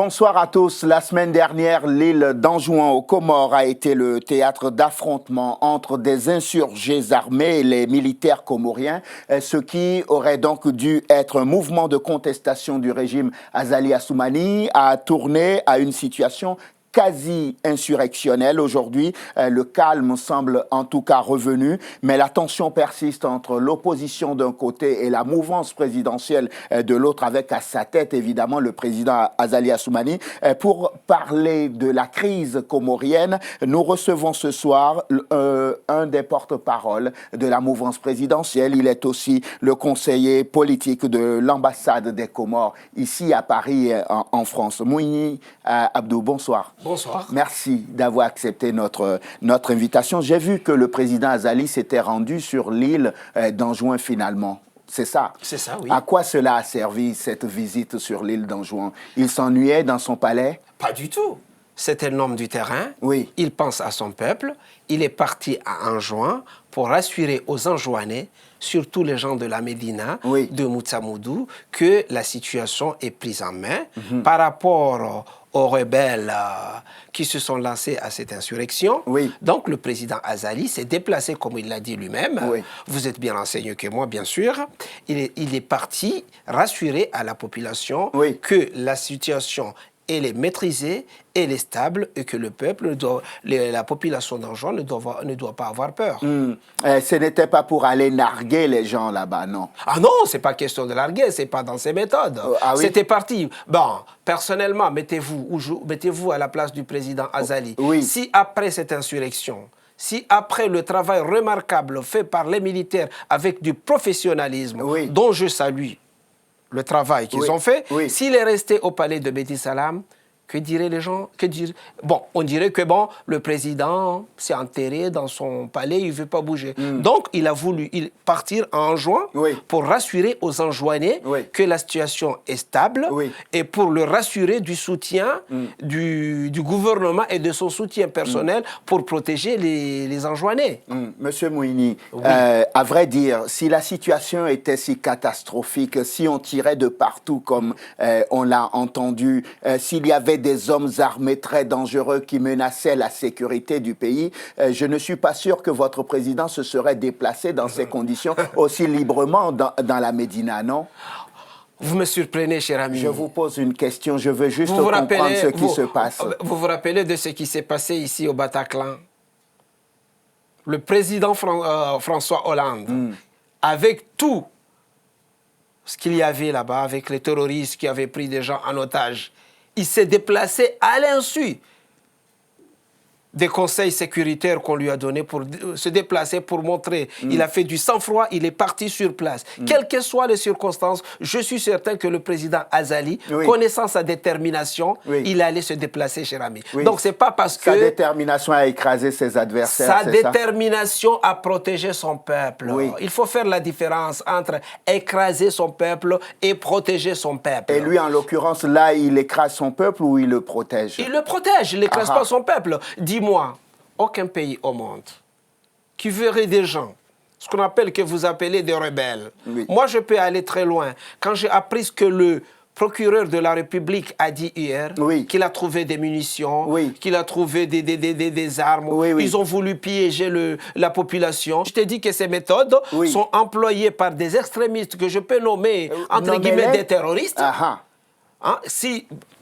Bonsoir à tous. La semaine dernière, l'île d'Anjouan aux Comores a été le théâtre d'affrontements entre des insurgés armés et les militaires comoriens, ce qui aurait donc dû être un mouvement de contestation du régime Azali Assoumani a tourné à une situation quasi insurrectionnelle. Aujourd'hui, le calme semble en tout cas revenu, mais la tension persiste entre l'opposition d'un côté et la mouvance présidentielle de l'autre, avec à sa tête évidemment le président Azali Assoumani. Pour parler de la crise comorienne, nous recevons ce soir un des porte-parole de la mouvance présidentielle. Il est aussi le conseiller politique de l'ambassade des Comores ici à Paris en France. Mouni Abdou, bonsoir. Bonsoir. Merci d'avoir accepté notre invitation. J'ai vu que le président Azali s'était rendu sur l'île d'Anjouan finalement. C'est ça? C'est ça, oui. À quoi cela a servi, cette visite sur l'île d'Anjouan? Il s'ennuyait dans son palais? Pas du tout. C'est un homme du terrain. Oui. Il pense à son peuple. Il est parti à Anjouan pour rassurer aux Anjouanais, surtout les gens de la Médina, oui, de Moutsamoudou, que la situation est prise en main par rapport aux rebelles qui se sont lancés à cette insurrection. Oui. Donc le président Azali s'est déplacé, comme il l'a dit lui-même. Oui. Vous êtes bien renseigné que moi, bien sûr. Il est parti rassurer à la population oui, que la situation elle est maîtrisée, elle est stable et que le peuple, la population d'Anjouan ne doit pas avoir peur. Ce n'était pas pour aller narguer les gens là-bas, non? Ah non, c'est pas question de larguer, c'est pas dans ces méthodes. Ah oui? C'était parti. Bon, personnellement, mettez-vous à la place du président Azali. Oui. Si après cette insurrection, si après le travail remarquable fait par les militaires avec du professionnalisme, oui, dont je salue le travail qu'ils oui, ont fait, oui, s'il est resté au palais de Bedi Salam, que diraient les gens? Bon, on dirait que bon, le président s'est enterré dans son palais, il ne veut pas bouger. Donc, il a voulu partir en juin oui, pour rassurer aux Anjouanais oui, que la situation est stable oui, et pour le rassurer du soutien du gouvernement et de son soutien personnel pour protéger les Anjouanais. Monsieur Mouini, Oui. à vrai dire, si la situation était si catastrophique, si on tirait de partout comme on l'a entendu, s'il y avait des hommes armés très dangereux qui menaçaient la sécurité du pays, je ne suis pas sûr que votre président se serait déplacé dans ces conditions aussi librement dans la Médina, non? Vous me surprenez, cher ami. Je vous pose une question, je veux juste comprendre ce qui se passe. Vous vous rappelez de ce qui s'est passé ici au Bataclan? Le président François Hollande, avec tout ce qu'il y avait là-bas, avec les terroristes qui avaient pris des gens en otage, il s'est déplacé à l'insu des conseils sécuritaires qu'on lui a donnés pour se déplacer, pour montrer. Il a fait du sang-froid, il est parti sur place. Quelles que soient les circonstances, je suis certain que le président Azali, oui, connaissant sa détermination, oui, il allait se déplacer, cher ami. Oui. Donc, c'est pas parce que... Sa détermination à écraser ses adversaires, sa détermination à protéger son peuple. Oui. Il faut faire la différence entre écraser son peuple et protéger son peuple. Et lui, en l'occurrence, là, il écrase son peuple ou il le protège? Il le protège, il n'écrase pas son peuple. Dis-moi, aucun pays au monde qui verrait des gens, ce qu'on appelle, que vous appelez des rebelles. Oui. Moi, je peux aller très loin. Quand j'ai appris ce que le procureur de la République a dit hier, oui, qu'il a trouvé des munitions, oui, qu'il a trouvé des armes, oui, oui, ils ont voulu piéger la population. Je t'ai dit que ces méthodes oui, sont employées par des extrémistes que je peux nommer, entre guillemets, des terroristes. Hein,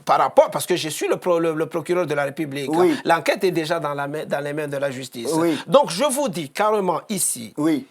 par rapport, parce que je suis le procureur de la République, oui, l'enquête est déjà dans les mains de la justice. Oui. Donc je vous dis carrément ici, oui,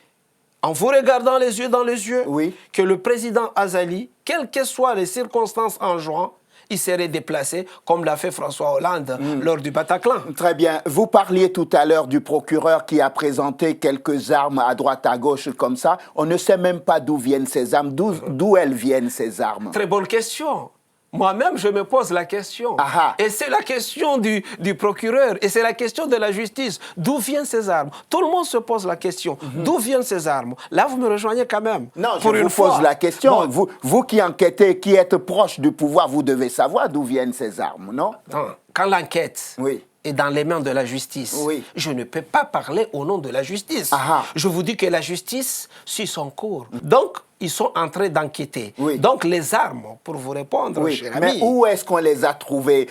en vous regardant les yeux dans les yeux, oui, que le président Azali, quelles que soient les circonstances en juin, il serait déplacé comme l'a fait François Hollande lors du Bataclan. Très bien. Vous parliez tout à l'heure du procureur qui a présenté quelques armes à droite, à gauche, comme ça. On ne sait même pas d'où viennent ces armes, d'où elles viennent, ces armes. Très bonne question. Moi-même, je me pose la question. Aha. Et c'est la question du procureur, et c'est la question de la justice. D'où viennent ces armes? Tout le monde se pose la question. D'où viennent ces armes? Là, vous me rejoignez quand même. Non, je vous pose la question. Bon. Vous qui enquêtez, qui êtes proche du pouvoir, vous devez savoir d'où viennent ces armes, non? Non. Quand l'enquête oui, est dans les mains de la justice, oui, je ne peux pas parler au nom de la justice. Aha. Je vous dis que la justice suit son cours. Donc, ils sont en train d'enquêter. Oui. Donc les armes, pour vous répondre, Oui, cher mais ami. où est-ce qu'on les a trouvées?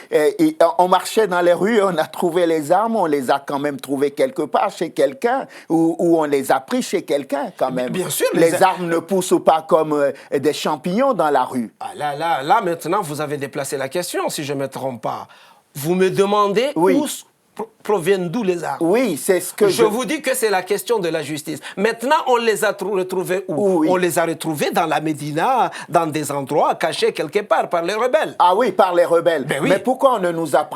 On marchait dans les rues, on a trouvé les armes, on les a quand même trouvées quelque part chez quelqu'un, ou on les a pris chez quelqu'un quand même. Bien sûr, les armes ne poussent pas comme des champignons dans la rue. Ah, là, maintenant, vous avez déplacé la question, si je ne me trompe pas. Vous me demandez Oui. où proviennent d'où les armes. Oui, c'est ce que Je vous dis que c'est la question de la justice. Maintenant, on les a retrouvés où? Oui. On les a retrouvés dans la Médina, dans des endroits cachés quelque part par les rebelles. Ah oui, par les rebelles. Ben oui. Mais pourquoi on ne nous a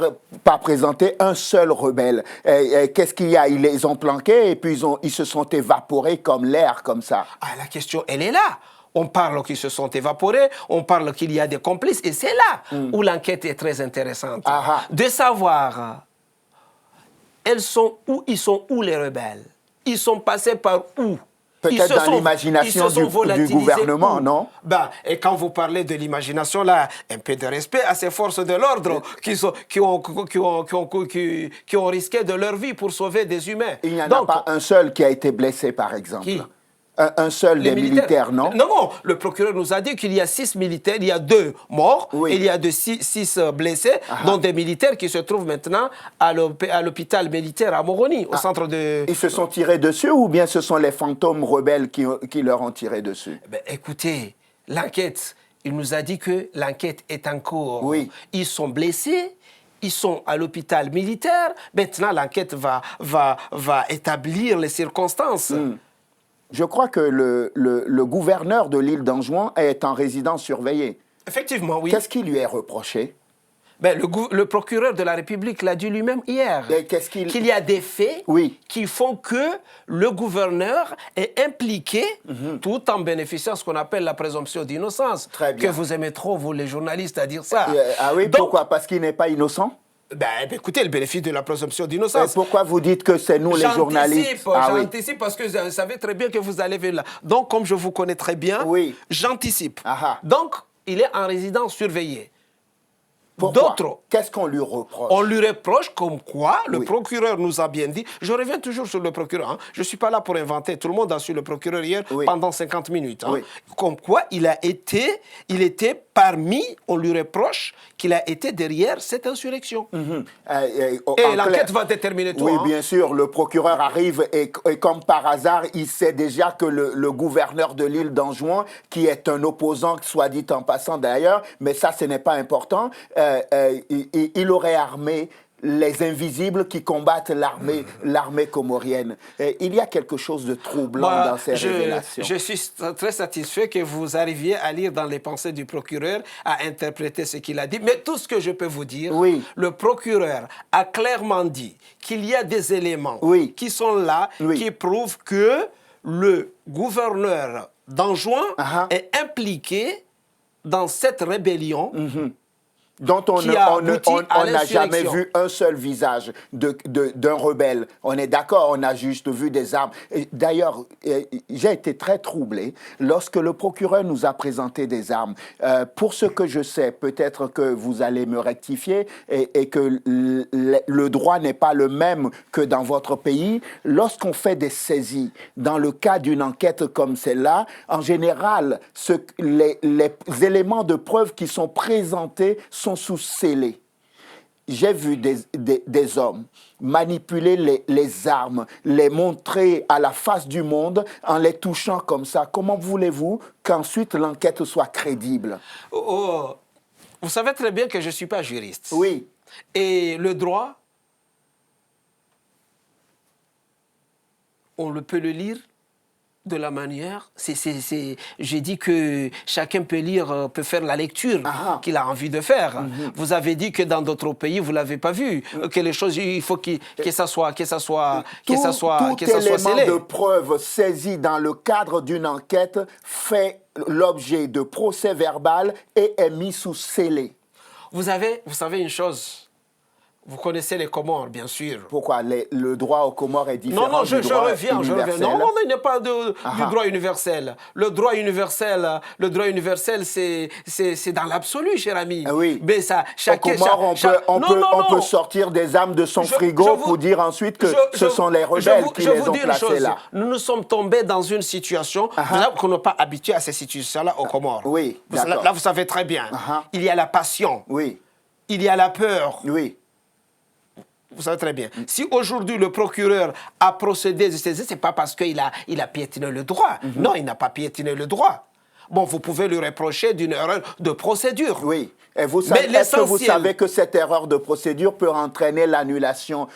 pas présenté un seul rebelle? Qu'est-ce qu'il y a? Ils les ont planqués et puis ils se sont évaporés comme l'air, comme ça. Ah, la question, elle est là. On parle qu'ils se sont évaporés, on parle qu'il y a des complices, et c'est là où l'enquête est très intéressante. Ah ah. De savoir, ils sont où les rebelles? Ils sont passés par où? Peut-être dans l'imagination du gouvernement, non? Ben, et quand vous parlez de l'imagination, là, un peu de respect à ces forces de l'ordre qui ont risqué de leur vie pour sauver des humains. Il n'y en a pas un seul qui a été blessé, par exemple. Qui? Un seul des militaires, non? Non, le procureur nous a dit qu'il y a 6 militaires, il y a 2 morts, Oui. et il y a 6 blessés, dont des militaires qui se trouvent maintenant à l'hôpital militaire à Moroni, au centre de... Ils se sont tirés dessus ou bien ce sont les fantômes rebelles qui leur ont tiré dessus? Ben, écoutez, l'enquête, il nous a dit que l'enquête est en cours. Oui. Ils sont blessés. Ils sont à l'hôpital militaire. Maintenant, l'enquête va établir les circonstances. Je crois que le gouverneur de l'île d'Anjouan est en résidence surveillée. Effectivement, oui. Qu'est-ce qui lui est reproché? Ben, le procureur de la République l'a dit lui-même hier. Qu'il y a des faits qui font que le gouverneur est impliqué tout en bénéficiant de ce qu'on appelle la présomption d'innocence. Très bien. Que vous aimez trop, vous les journalistes, à dire ça. Ah oui, Donc, pourquoi? Parce qu'il n'est pas innocent? Ben, écoutez, le bénéfice de la présomption d'innocence. Pourquoi vous dites que c'est nous les journalistes? J'anticipe parce que vous savez très bien que vous allez venir là. Donc, comme je vous connais très bien, j'anticipe. Donc, il est en résidence surveillée. Pourquoi? Qu'est-ce qu'on lui reproche? On lui reproche comme quoi, le procureur nous a bien dit, je reviens toujours sur le procureur, hein. Je ne suis pas là pour inventer, tout le monde a su le procureur hier pendant 50 minutes. Hein. Comme quoi, il était parmi, on lui reproche qu'il a été derrière cette insurrection. Et l'enquête va déterminer tout. Oui, bien sûr, le procureur arrive et comme par hasard, il sait déjà que le gouverneur de l'île d'Anjouan, qui est un opposant, soit dit en passant d'ailleurs, mais ça, ce n'est pas important, il aurait armé les invisibles qui combattent l'armée comorienne. Il y a quelque chose de troublant dans ces révélations. Je suis très satisfait que vous arriviez à lire dans les pensées du procureur, à interpréter ce qu'il a dit. Mais tout ce que je peux vous dire, le procureur a clairement dit qu'il y a des éléments qui sont là, qui prouvent que le gouverneur d'Anjouan est impliqué dans cette rébellion. Dont on n'a jamais vu un seul visage d'un rebelle. On est d'accord, on a juste vu des armes. D'ailleurs, j'ai été très troublé lorsque le procureur nous a présenté des armes. Pour ce que je sais, peut-être que vous allez me rectifier et que le droit n'est pas le même que dans votre pays. Lorsqu'on fait des saisies, dans le cas d'une enquête comme celle-là, en général, les éléments de preuve qui sont présentés sont sous scellés. J'ai vu des hommes manipuler les armes, les montrer à la face du monde en les touchant comme ça. Comment voulez-vous qu'ensuite l'enquête soit crédible? Vous savez très bien que je ne suis pas juriste. Oui. Et le droit, on peut le lire de la manière, j'ai dit que chacun peut lire, peut faire la lecture qu'il a envie de faire. Vous avez dit que dans d'autres pays, vous l'avez pas vu, que les choses, il faut que ça soit élément scellé. de preuve saisi dans le cadre d'une enquête fait l'objet de procès verbal et est mis sous scellé. Vous savez une chose, Vous connaissez les Comores, bien sûr. Pourquoi le droit aux Comores est différent Non, du droit reviens. universel? Non, il n'y a pas du droit universel. Le droit universel, c'est dans l'absolu, cher ami. Oui. Mais ça, Aux Comores, on peut sortir des armes de son frigo pour dire ensuite que ce sont les rebelles qui les ont placés là. Nous sommes tombés dans une situation qu'on n'est pas habitué à ces situations-là aux Comores. Oui, là, vous savez très bien. Il y a la passion. Oui. Il y a la peur. Oui. Vous savez très bien. Si aujourd'hui le procureur a procédé, ce n'est pas parce qu'il a piétiné le droit. Non, il n'a pas piétiné le droit. Bon, vous pouvez lui reprocher d'une erreur de procédure. Oui. Et est-ce que vous savez que cette erreur de procédure peut entraîner l'annulation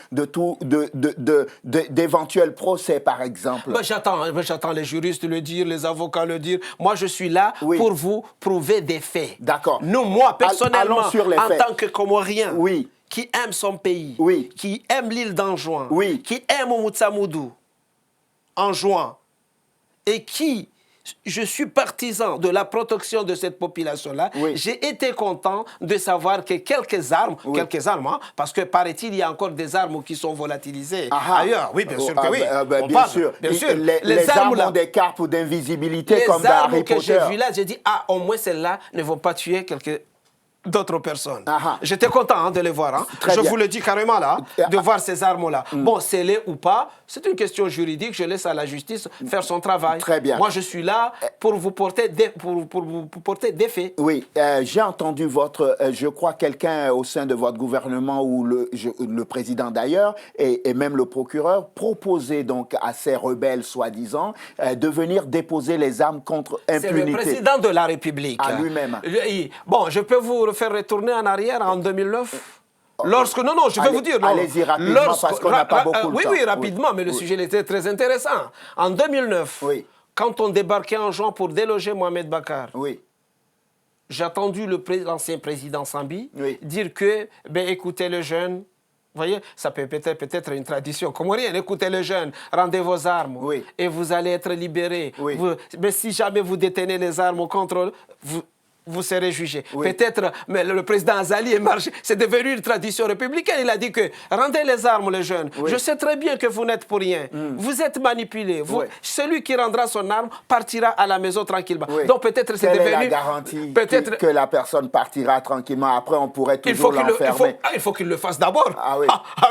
d'éventuels procès, par exemple? J'attends les juristes le dire, les avocats le dire. Moi, je suis là pour vous prouver des faits. D'accord. Moi, personnellement, en faits. tant que Comorien, oui. qui aime son pays, oui. qui aime l'île d'Anjouan, oui. qui aime Moutsamoudou, Anjouan, et qui, je suis partisan de la protection de cette population-là, j'ai été content de savoir que quelques armes, parce que paraît-il, il y a encore des armes qui sont volatilisées ailleurs. Oui, bien sûr que oui. Bien sûr. Les armes ont des carpes d'invisibilité comme dans Harry Potter. Les armes que j'ai vues là, j'ai dit, au moins celles-là ne vont pas tuer d'autres personnes. J'étais content de les voir. Je vous le dis carrément là, de voir ces armes-là. Bon, scellées ou pas, c'est une question juridique. Je laisse à la justice faire son travail. Très bien. Moi, je suis là pour vous porter des faits. Oui, j'ai entendu je crois, quelqu'un au sein de votre gouvernement ou le président d'ailleurs, et même le procureur, proposer donc à ces rebelles, soi-disant, de venir déposer les armes contre impunité. C'est le président de la République. À lui-même. Bon, je peux vous faire retourner en arrière en 2009. Je vais vous dire. Allez-y rapidement parce qu'on n'a pas beaucoup de temps. Oui, rapidement, mais le sujet était très intéressant. En 2009, quand on débarquait en juin pour déloger Mohamed Bakar, j'ai entendu l'ancien président Sambi dire que, écoutez le jeune, vous voyez, ça peut peut-être une tradition comorienne. Écoutez les jeunes, rendez vos armes et vous allez être libérés. Mais si jamais vous détenez les armes contre vous serez jugé. Peut-être, mais le président Azali est marché. C'est devenu une tradition républicaine. Il a dit que rendez les armes, les jeunes. Je sais très bien que vous n'êtes pour rien. Vous êtes manipulés. Celui qui rendra son arme partira à la maison tranquillement. Donc peut-être c'est devenu... Quelle est la garantie que la personne partira tranquillement? Après, on pourrait toujours l'enfermer. Il faut qu'il le fasse d'abord.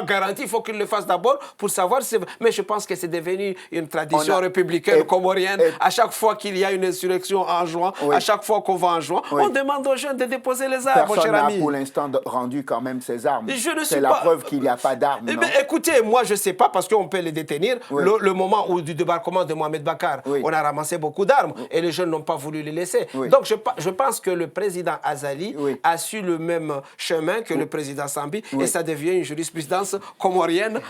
Garantie, il faut qu'il le fasse d'abord pour savoir si... Mais je pense que c'est devenu une tradition républicaine comorienne. À chaque fois qu'il y a une insurrection en juin, à chaque fois qu'on va en juin, on demande aux jeunes de déposer les armes, mon cher ami. Personne n'a pour l'instant rendu quand même ses armes. C'est la preuve qu'il n'y a pas d'armes. Écoutez, moi je ne sais pas parce qu'on peut les détenir. Le moment du débarquement de Mohamed Bakar, on a ramassé beaucoup d'armes et les jeunes n'ont pas voulu les laisser. Donc je pense que le président Azali a su le même chemin que le président Sambi et ça devient une jurisprudence comorienne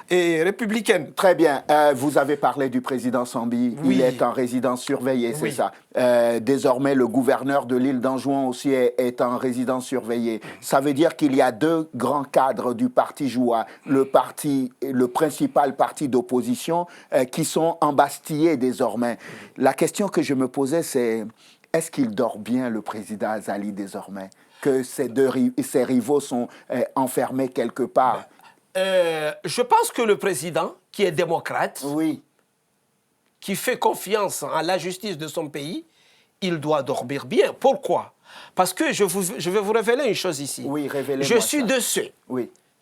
et républicaine. Très bien. Vous avez parlé du président Sambi. Il est en résidence surveillée, c'est ça. Désormais, le gouverneur de l'île d'Anjouan aussi est en résidence surveillée. Ça veut dire qu'il y a deux grands cadres du parti Joua, le principal parti d'opposition, qui sont embastillés désormais. La question que je me posais, c'est est-ce qu'il dort bien, le président Azali, désormais? Que ses rivaux sont enfermés quelque part? Je pense que le président, qui est démocrate, qui fait confiance en la justice de son pays, il doit dormir bien. Pourquoi? Parce que je vais vous révéler une chose ici. Je suis de ceux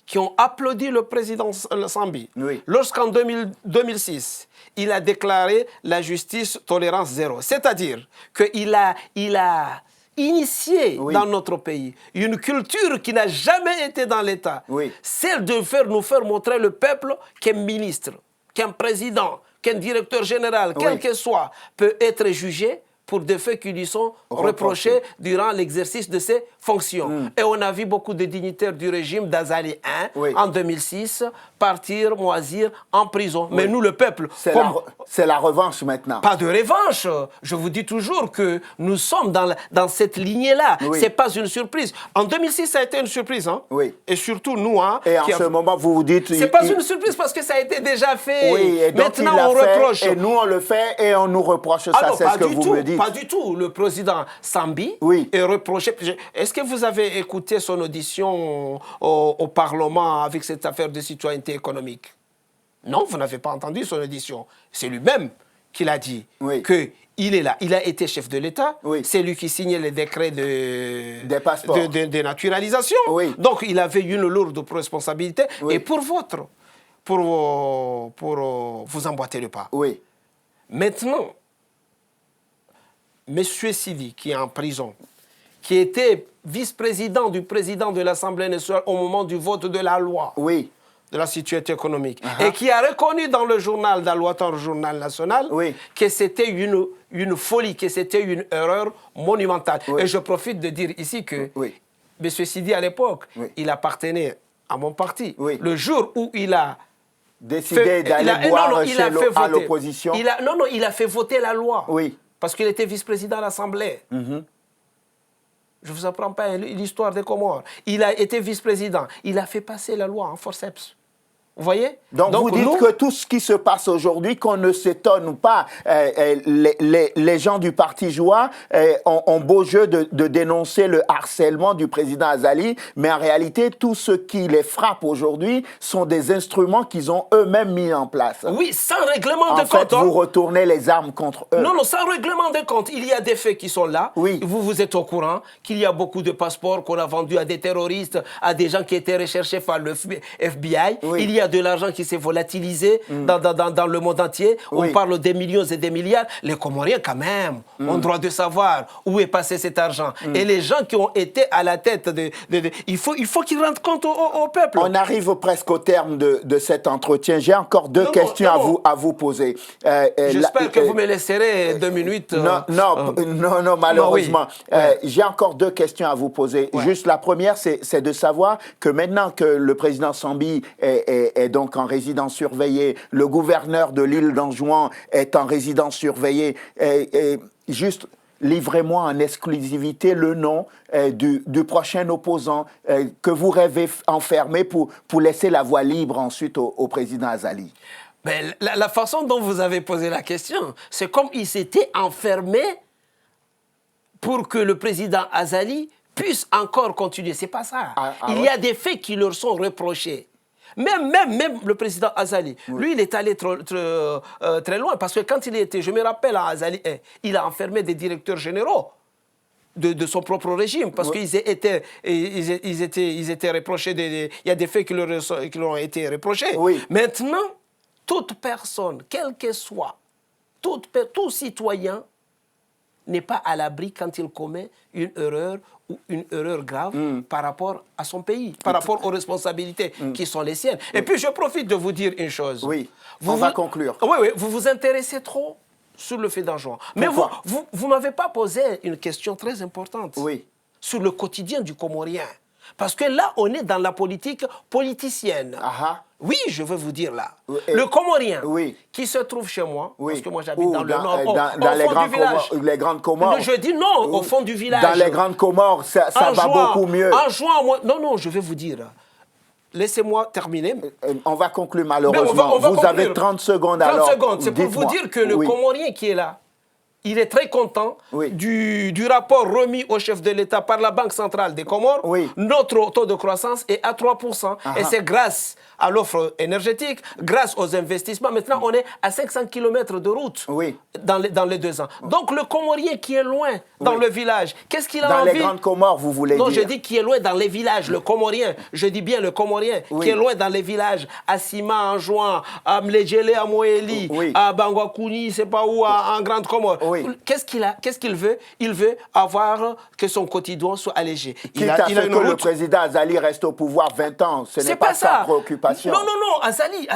qui ont applaudi le président Sambi lorsqu'en 2006, il a déclaré la justice tolérance zéro. C'est-à-dire qu'il a initié dans notre pays une culture qui n'a jamais été dans l'État. Celle de nous faire montrer le peuple qu'un ministre, qu'un président, qu'un directeur général, quel que soit, peut être jugé pour des faits qui lui sont reprochés durant l'exercice de ses fonctions. Et on a vu beaucoup de dignitaires du régime d'Azali I, en 2006, partir, moisir en prison. Mais nous, le peuple... C'est la revanche maintenant. Pas de revanche. Je vous dis toujours que nous sommes dans cette lignée-là. Ce n'est pas une surprise. En 2006, ça a été une surprise. Et surtout, nous... et en ce moment, vous vous dites... C'est pas une surprise parce que ça a été déjà fait. Et donc maintenant, on reproche. Et nous, on le fait et on nous reproche ça. C'est ce que vous me dites. dites. Pas du tout. Le président Sambi est reproché. Est-ce que vous avez écouté son audition au Parlement avec cette affaire de citoyenneté économique? Non, vous n'avez pas entendu son audition. C'est lui-même qui l'a dit qu'il est là. Il a été chef de l'État. C'est lui qui signait les décrets des passeports, de naturalisation. Donc, il avait une lourde responsabilité. Et pour vous emboîter le pas. Maintenant, M. Sidi, qui est en prison, qui était vice-président du président de l'Assemblée nationale au moment du vote de la loi de la situation économique, et qui a reconnu dans le journal, dans le journal national, que c'était une folie, que c'était une erreur monumentale. Et je profite de dire ici que M. Sidi, à l'époque, il appartenait à mon parti. Le jour où il a décidé d'aller boire à l'opposition. Il a fait voter la loi. Parce qu'il était vice-président à l'Assemblée. Je ne vous apprends pas l'histoire des Comores. Il a été vice-président. Il a fait passer la loi en forceps. Vous voyez? Donc vous dites que tout ce qui se passe aujourd'hui, qu'on ne s'étonne pas, les gens du parti Joie ont beau jeu de dénoncer le harcèlement du président Azali, mais en réalité, tout ce qui les frappe aujourd'hui sont des instruments qu'ils ont eux-mêmes mis en place. Oui, sans règlement de compte. En fait, vous retournez les armes contre eux. Non, sans règlement de compte. Il y a des faits qui sont là. Vous êtes au courant qu'il y a beaucoup de passeports qu'on a vendus à des terroristes, à des gens qui étaient recherchés par le FBI. Il y a de l'argent qui s'est volatilisé dans le monde entier. On parle des millions et des milliards. Les Comoriens, quand même, ont le droit de savoir où est passé cet argent. Et les gens qui ont été à la tête il faut qu'ils rendent compte au peuple. On arrive presque au terme de cet entretien. J'ai encore deux questions à vous poser. J'espère que vous me laisserez 2 minutes. Non, malheureusement. J'ai encore deux questions à vous poser. Juste la première, c'est de savoir que maintenant que le président Sambi est donc en résidence surveillée, le gouverneur de l'île d'Anjouan est en résidence surveillée, juste livrez-moi en exclusivité le nom du prochain opposant que vous rêvez enfermer pour laisser la voie libre ensuite au président Azali. Ben, la façon dont vous avez posé la question, c'est comme il s'était enfermé pour que le président Azali puisse encore continuer. C'est pas ça. Il y a des faits qui leur sont reprochés. Même le président Azali, lui, il est allé très loin. Parce que quand il était, je me rappelle à Azali, il a enfermé des directeurs généraux de son propre régime. Parce qu'ils étaient reprochés, il y a des faits qui leur ont été reprochés. Maintenant, toute personne, quel que soit, tout citoyen n'est pas à l'abri quand il commet une erreur ou une erreur grave par rapport à son pays, par rapport aux responsabilités qui sont les siennes. Et puis, je profite de vous dire une chose. On va conclure. Oui, vous vous intéressez trop sur le fait d'Anjouan. Mais vous ne m'avez pas posé une question très importante sur le quotidien du Comorien. Parce que là, on est dans la politique politicienne. Oui, je veux vous dire là. Le Comorien qui se trouve chez moi, parce que moi j'habite dans le nord, au fond du village. Les grandes Comores. Je dis non, au fond du village. Dans les grandes Comores, ça va beaucoup mieux. Non, je vais vous dire. Laissez-moi terminer. On va conclure malheureusement. Vous avez 30 secondes alors. 30 secondes, c'est pour vous dire que le Comorien qui est là, il est très content du rapport remis au chef de l'État par la Banque centrale des Comores. Notre taux de croissance est à 3%. Et c'est grâce à l'offre énergétique, grâce aux investissements. Maintenant, on est à 500 km de route dans les 2 ans. Donc, le Comorien qui est loin dans le village, qu'est-ce qu'il a envie? Dans les grandes Comores, vous voulez dire? Non, je dis qui est loin dans les villages. Le Comorien, je dis bien le Comorien, qui est loin dans les villages. À Sima, en Jouan, à Mledjele, à Moéli, à Bangwakouni, c'est pas où, en Grande Comore. Qu'est-ce qu'il veut? Il veut avoir que son quotidien soit allégé. Il a que le président Azali reste au pouvoir 20 ans. Ce n'est pas sa préoccupation. Non, Azali,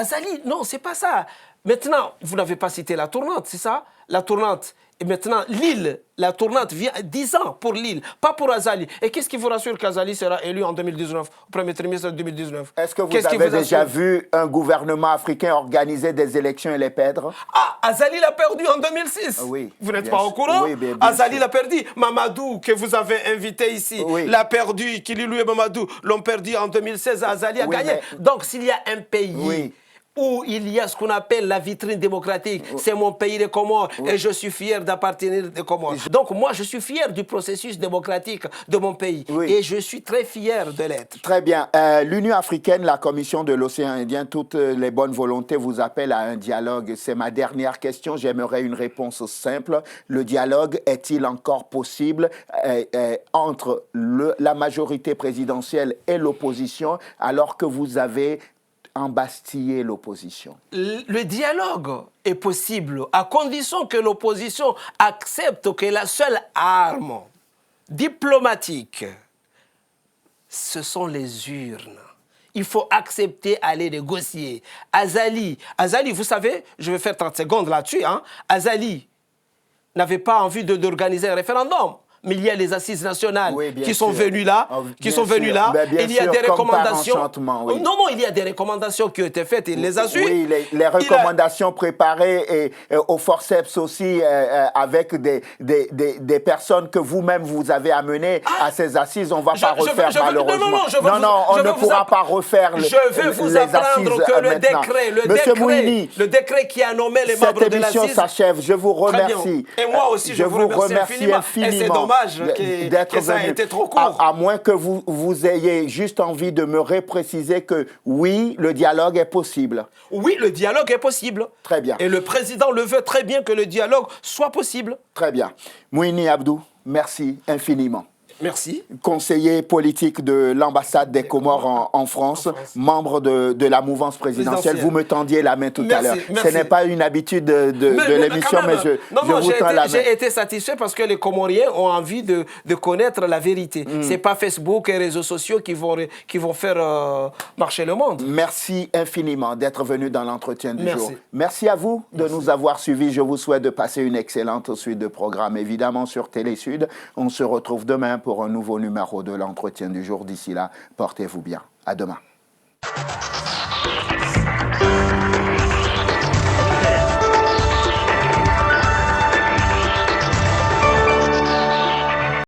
non, c'est pas ça. Maintenant, vous n'avez pas cité la tournante, c'est ça? La tournante. Et maintenant, l'île, la tournante vient 10 ans pour l'île, pas pour Azali. Et qu'est-ce qui vous rassure qu'Azali sera élu en 2019, au premier trimestre de 2019? Est-ce que vous avez déjà vu un gouvernement africain organiser des élections et les perdre? Azali l'a perdu en 2006. Vous n'êtes pas au courant? Azali l'a perdu. Mamadou, que vous avez invité ici, l'a perdu. Kililou et Mamadou l'ont perdu en 2016. Azali a gagné. Donc, s'il y a un pays où il y a ce qu'on appelle la vitrine démocratique. C'est mon pays, les Comores, et je suis fier d'appartenir aux Comores. Donc moi, je suis fier du processus démocratique de mon pays. Et je suis très fier de l'être. Très bien. L'Union africaine, la Commission de l'océan Indien, toutes les bonnes volontés vous appellent à un dialogue. C'est ma dernière question. J'aimerais une réponse simple. Le dialogue est-il encore possible entre la majorité présidentielle et l'opposition alors que vous avez embastiller l'opposition? Le dialogue est possible à condition que l'opposition accepte que la seule arme diplomatique, ce sont les urnes. Il faut accepter aller négocier. Azali, vous savez, je vais faire 30 secondes là-dessus. Azali n'avait pas envie d'organiser un référendum. Mais il y a les assises nationales qui sont venues là, il y a des recommandations. Non, il y a des recommandations qui ont été faites, il les a suivies. Oui, les recommandations préparées et au forceps aussi avec des personnes que vous-même vous avez amenées à ces assises. On ne va pas refaire malheureusement. On ne pourra pas refaire les assises. Je vais vous apprendre que le décret qui a nommé les membres de l'assise... Cette émission s'achève. Je vous remercie. Et moi aussi, je vous remercie infiniment. Que ça a été trop court. À moins que vous ayez juste envie de me repréciser que oui, le dialogue est possible. Oui, le dialogue est possible. Très bien. Et le président le veut très bien que le dialogue soit possible. Très bien. Mouini Abdou, merci infiniment. Merci. Conseiller politique de l'ambassade des Comores en France, membre de la mouvance présidentielle. Vous me tendiez la main tout à l'heure. Ce n'est pas une habitude de l'émission, mais je vous tends la main. J'ai été satisfait parce que les Comoriens ont envie de connaître la vérité. Ce n'est pas Facebook et les réseaux sociaux qui vont faire marcher le monde. Merci infiniment d'être venu dans l'entretien du jour. Merci à vous de nous avoir suivis. Je vous souhaite de passer une excellente suite de programmes, évidemment sur Télé Sud. On se retrouve demain pour un nouveau numéro de l'entretien du jour. D'ici là, portez-vous bien. À demain.